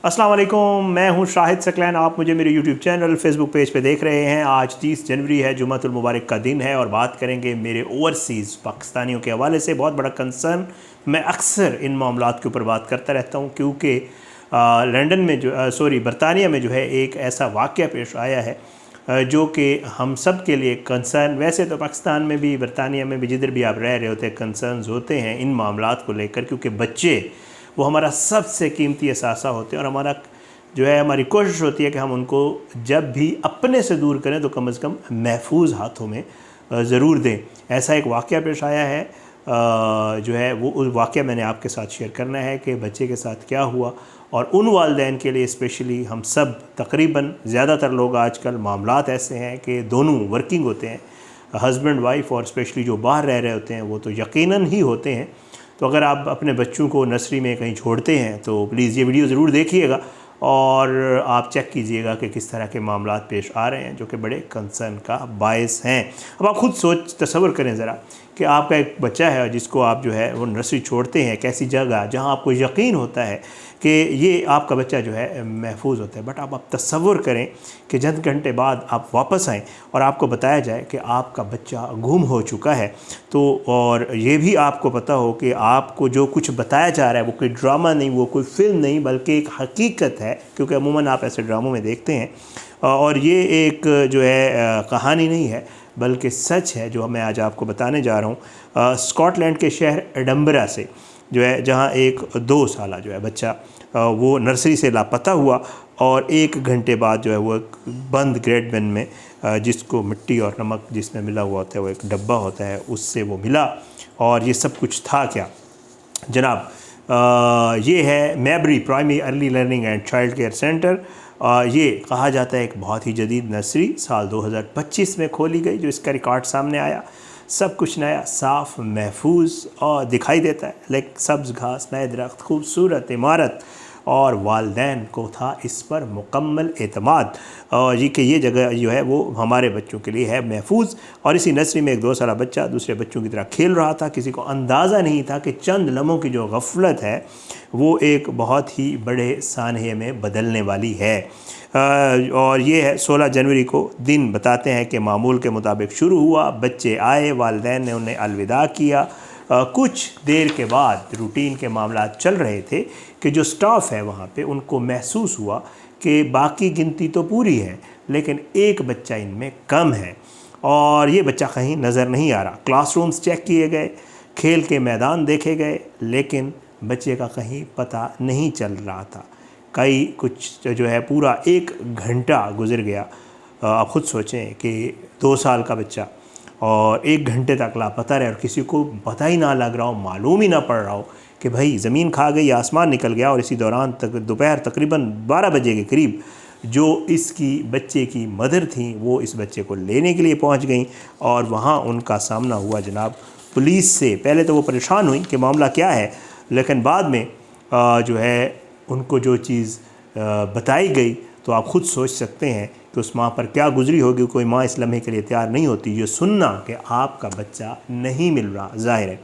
अस्सलाम वालेकुम, मैं हूं शाहिद सकलैन। आप मुझे मेरे यूट्यूब चैनल फेसबुक पेज पे देख रहे हैं। आज 30 जनवरी है, जुम्मतुल मुबारक का दिन है और बात करेंगे मेरे ओवरसीज़ पाकिस्तानियों के हवाले से। बहुत बड़ा कंसर्न, मैं अक्सर इन मामलात के ऊपर बात करता रहता हूं क्योंकि लंदन में बरतानिया में जो है एक ऐसा वाक़या पेश आया है जो कि हम सब के लिए कंसर्न। वैसे तो पाकिस्तान में भी, बरतानिया में भी, जिधर भी आप रह रहे होते हैं, कंसर्न्स होते हैं इन मामलात को लेकर, क्योंकि बच्चे वो हमारा सबसे कीमती असासा होते हैं और हमारा जो है, हमारी कोशिश होती है कि हम उनको जब भी अपने से दूर करें तो कम से कम महफूज हाथों में ज़रूर दें। ऐसा एक वाक़या पेश आया है, जो है वो वाक़या मैंने आपके साथ शेयर करना है कि बच्चे के साथ क्या हुआ। और उन वालिदैन के लिए स्पेशली, हम सब तकरीबन ज़्यादातर लोग आजकल मामलात ऐसे हैं कि दोनों वर्किंग होते हैं, हस्बैंड वाइफ, और स्पेशली जो बाहर रह रहे होते हैं वो तो यकीनन ही होते हैं। तो अगर आप अपने बच्चों को नर्सरी में कहीं छोड़ते हैं तो प्लीज़ ये वीडियो ज़रूर देखिएगा और आप चेक कीजिएगा कि किस तरह के मामलात पेश आ रहे हैं जो कि बड़े कंसर्न का बायस हैं। अब आप खुद तसव्वुर करें ज़रा कि आपका एक बच्चा है जिसको आप जो है वो नर्सरी छोड़ते हैं, कैसी जगह जहां आपको यकीन होता है कि ये आपका बच्चा जो है महफूज होता है, बट आप तसव्वुर करें कि चंद घंटे बाद आप वापस आएँ और आपको बताया जाए कि आपका बच्चा गुम हो चुका है। तो और ये भी आपको पता हो कि आपको जो कुछ बताया जा रहा है वो कोई ड्रामा नहीं, वो कोई फ़िल्म नहीं, बल्कि एक हकीकत है, क्योंकि अमूमन आप ऐसे ड्रामों में देखते हैं। और ये एक जो है कहानी नहीं है बल्कि सच है जो मैं आज आपको बताने जा रहा हूँ। स्कॉटलैंड के शहर एडम्बरा से जो है, जहाँ एक 2 साल जो है बच्चा वो नर्सरी से लापता हुआ और 1 घंटे बाद जो है वो बंद ग्रेड बिन में, जिसको मिट्टी और नमक जिसमें मिला हुआ होता है, वो एक डब्बा होता है, उससे वो मिला। और ये सब कुछ था क्या जनाब? ये है Maybury primary early learning and child care centre. ये कहा जाता है एक बहुत ही जदीद नर्सरी साल 2025 में खोली गई, जो इसका रिकॉर्ड सामने आया। सब कुछ नया, साफ़, महफूज और दिखाई देता है, लाइक सब्ज़ घास, नए दरख्त, खूबसूरत इमारत, और वालदैन को था इस पर मुकम्मल एतमाद और ये कि ये जगह जो है वो हमारे बच्चों के लिए है महफूज। और इसी नर्सरी में एक 2 साल बच्चा दूसरे बच्चों की तरह खेल रहा था। किसी को अंदाज़ा नहीं था कि चंद लम्हों की जो गफलत है वो एक बहुत ही बड़े सानहे में बदलने वाली है। और ये है 16 जनवरी को दिन बताते हैं कि मामूल के मुताबिक शुरू हुआ। बच्चे आए, वालिदैन ने उन्हें अलविदा किया। कुछ देर के बाद रूटीन के मामला चल रहे थे कि जो स्टाफ है वहाँ पे, उनको महसूस हुआ कि बाकी गिनती तो पूरी है लेकिन एक बच्चा इनमें कम है और ये बच्चा कहीं नज़र नहीं आ रहा। क्लासरूम्स चेक किए गए, खेल के मैदान देखे गए, लेकिन बच्चे का कहीं पता नहीं चल रहा था। कुछ जो है पूरा 1 घंटा गुजर गया। आप ख़ुद सोचें कि 2 साल का बच्चा और 1 घंटे तक लापता रहे और किसी को पता ही ना लग रहा हो, मालूम ही ना पड़ रहा हो कि भाई ज़मीन खा गई, आसमान निकल गया। और इसी दौरान तक दोपहर तकरीबन 12 बजे के करीब जो इसकी बच्चे की मदर थी वो इस बच्चे को लेने के लिए पहुंच गई और वहां उनका सामना हुआ जनाब पुलिस से। पहले तो वो परेशान हुई कि मामला क्या है, लेकिन बाद में जो है उनको जो चीज़ बताई गई तो आप ख़ुद सोच सकते हैं कि उस माँ पर क्या गुजरी होगी। कोई माँ इस लम्हे के लिए तैयार नहीं होती ये सुनना कि आपका बच्चा नहीं मिल रहा, ज़ाहिर है।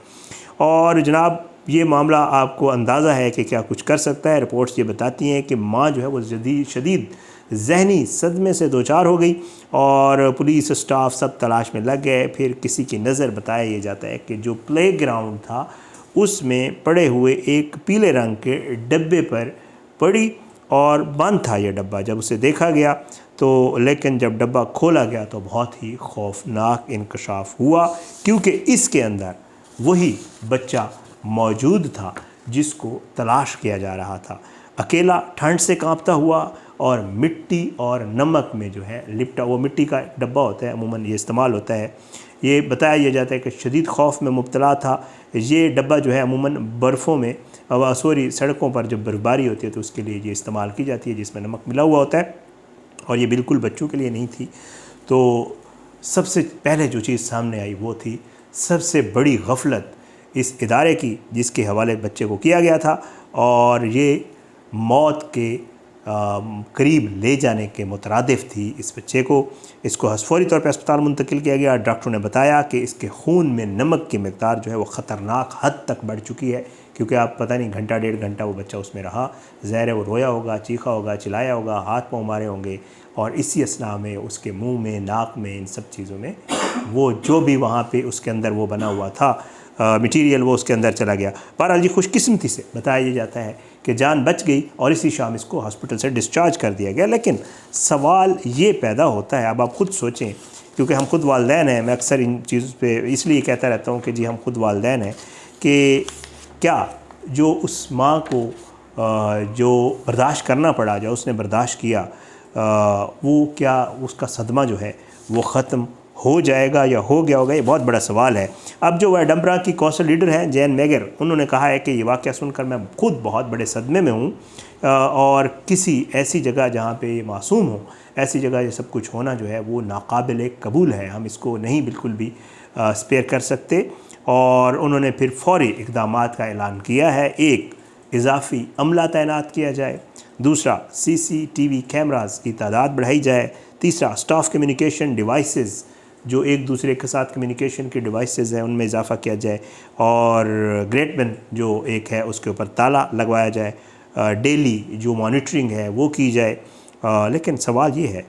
और जनाब ये मामला आपको अंदाज़ा है कि क्या कुछ कर सकता है। रिपोर्ट्स ये बताती हैं कि माँ जो है वो शदीद ज़हनी सदमे से दो चार हो गई और पुलिस स्टाफ सब तलाश में लग गए। फिर किसी की नज़र बताया ये जाता है कि जो प्लेग्राउंड था उसमें पड़े हुए एक पीले रंग के डब्बे पर पड़ी और बंद था ये डब्बा। जब उसे देखा गया तो, लेकिन जब डब्बा खोला गया तो बहुत ही खौफनाक इंकशाफ हुआ, क्योंकि इसके अंदर वही बच्चा मौजूद था जिसको तलाश किया जा रहा था। अकेला, ठंड से कांपता हुआ और मिट्टी और नमक में जो है लिपटा। वो मिट्टी का डब्बा होता है, अमूमन ये इस्तेमाल होता है। ये बताया जाता है कि शदीद खौफ में मुब्तला था। ये डब्बा जो है अमूमन बर्फ़ों में सड़कों पर जब बर्फ़बारी होती है तो उसके लिए ये इस्तेमाल की जाती है, जिसमें नमक मिला हुआ होता है। और ये बिल्कुल बच्चों के लिए नहीं थी। तो सबसे पहले जो चीज़ सामने आई वो थी सबसे बड़ी गफलत इस इदारे की जिसके हवाले बच्चे को किया गया था, और ये मौत के करीब ले जाने के मुतरादिफ थी इस बच्चे को। इसको फौरी तौर पर अस्पताल मुंतकिल किया गया। डॉक्टरों ने बताया कि इसके खून में नमक की मकदार जो है वो ख़तरनाक हद तक बढ़ चुकी है क्योंकि आप पता नहीं घंटा 1.5 घंटा वो बच्चा उसमें रहा, ज़ाहिर है वो रोया होगा, चीखा होगा, चिल्लाया होगा, हाथ पाँव मारे होंगे, और इसी असना में उसके मुंह में, नाक में, इन सब चीज़ों में वो जो भी वहाँ पे उसके अंदर वो बना हुआ था मटेरियल, वो उसके अंदर चला गया। बहरहाल जी खुशकिस्मती से बताया जाता है कि जान बच गई और इसी शाम इसको हॉस्पिटल से डिस्चार्ज कर दिया गया। लेकिन सवाल ये पैदा होता है, अब आप ख़ुद सोचें, क्योंकि हम खुद वालिदैन हैं, मैं अक्सर इन चीज़ों पे इसलिए कहता रहता हूँ कि जी हम खुद वालिदैन हैं, कि क्या जो उस माँ को जो बर्दाश्त करना पड़ा, जो उसने बर्दाश्त किया, वो क्या उसका सदमा जो है वो ख़त्म हो जाएगा या हो गया होगा, ये बहुत बड़ा सवाल है। अब जो एडनबरा की कौंसिल लीडर हैं जैन मैगर, उन्होंने कहा है कि ये वाक़या सुनकर मैं खुद बहुत बड़े सदमे में हूँ, और किसी ऐसी जगह जहाँ पे ये मासूम हो, ऐसी जगह ये सब कुछ होना जो है वो नाकाबिल कबूल है, हम इसको नहीं बिल्कुल भी स्पेयर कर सकते। और उन्होंने फिर फौरी इक़दामात का ऐलान किया है। एक, इजाफ़ी अमला तैनात किया जाए। दूसरा, CCTV कैमरास की तादाद बढ़ाई जाए। तीसरा, स्टाफ कम्युनिकेशन डिवाइसेस, जो एक दूसरे के साथ कम्युनिकेशन के डिवाइसेस हैं उनमें इजाफ़ा किया जाए। और ग्रेटमैन जो एक है उसके ऊपर ताला लगवाया जाए। डेली जो मॉनिटरिंग है वो की जाए। लेकिन सवाल ये है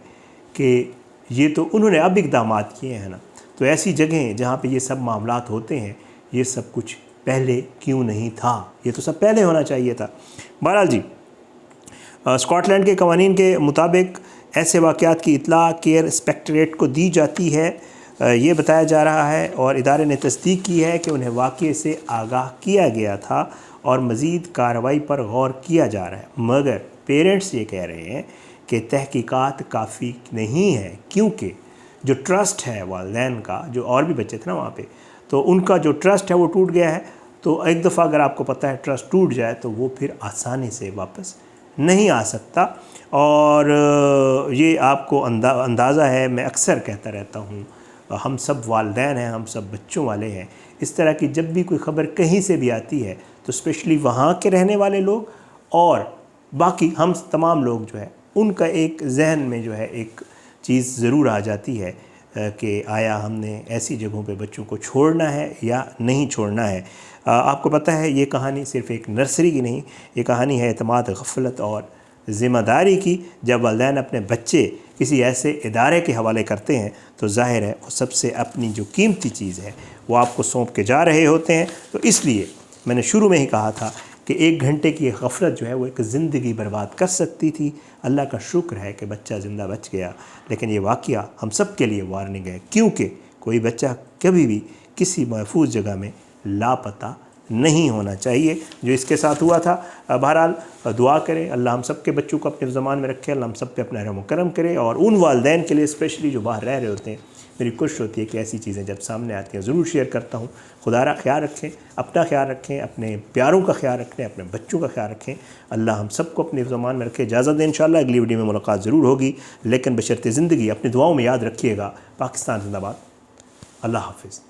कि ये तो उन्होंने अब इक़दामात किए हैं ना, तो ऐसी जगहें जहाँ पे ये सब मामलात होते हैं, ये सब कुछ पहले क्यों नहीं था? ये तो सब पहले होना चाहिए था। बहरहाल जी स्कॉटलैंड के कवानीन के मुताबिक ऐसे वाक़यात की इत्तला केयर इंस्पेक्टरेट को दी जाती है, ये बताया जा रहा है, और इदारे ने तस्दीक की है कि उन्हें वाक़ये से आगाह किया गया था और मज़ीद कार्रवाई पर गौर किया जा रहा है। मगर पेरेंट्स ये कह रहे हैं कि तहकीकात काफ़ी नहीं है, क्योंकि जो ट्रस्ट है वालिदैन का, जो और भी बच्चे थे ना वहाँ पे, तो उनका जो ट्रस्ट है वो टूट गया है। तो एक दफ़ा अगर आपको पता है ट्रस्ट टूट जाए तो वो फिर आसानी से वापस नहीं आ सकता। और ये आपको अंदाज़ा है, मैं अक्सर कहता रहता हूँ, हम सब वालिदैन हैं, हम सब बच्चों वाले हैं। इस तरह की जब भी कोई ख़बर कहीं से भी आती है तो स्पेशली वहाँ के रहने वाले लोग और बाकी हम तमाम लोग जो है उनका एक जहन में जो है एक चीज़ ज़रूर आ जाती है कि आया हमने ऐसी जगहों पे बच्चों को छोड़ना है या नहीं छोड़ना है। आपको पता है ये कहानी सिर्फ़ एक नर्सरी की नहीं, ये कहानी है एतमाद, गफलत और ज़िम्मेदारी की। जब वालिदैन अपने बच्चे किसी ऐसे इदारे के हवाले करते हैं तो ज़ाहिर है वो सबसे अपनी जो कीमती चीज़ है वो आपको सौंप के जा रहे होते हैं। तो इसलिए मैंने शुरू में ही कहा था कि 1 घंटे की गफलत जो है वो एक ज़िंदगी बर्बाद कर सकती थी। अल्लाह का शुक्र है कि बच्चा ज़िंदा बच गया, लेकिन ये वाक़या हम सब के लिए वार्निंग है, क्योंकि कोई बच्चा कभी भी किसी महफूज जगह में लापता नहीं होना चाहिए, जो इसके साथ हुआ था। बहरहाल दुआ करें अल्लाह हम सब के बच्चों को अपने ज़मान में रखे, अल्लाह हम सब पे अपना रहम करम करे। और उन वालिदैन के लिए स्पेशली जो बाहर रह रहे होते हैं, मेरी कोशिश होती है कि ऐसी चीज़ें जब सामने आती हैं ज़रूर शेयर करता हूँ। खुदा ख्याल रखें, अपना ख्याल रखें, अपने प्यारों का ख्याल रखें, अपने बच्चों का ख्याल रखें। अल्लाह हम सबको अपने ज़मान में रखे। इजाज़त दें, इंशाअल्लाह अगली वीडियो में मुलाकात ज़रूर होगी, लेकिन बशर्ते ज़िंदगी अपनी दुआओं में याद रखिएगा। पाकिस्तान जिंदाबाद। अल्लाह हाफ़िज़।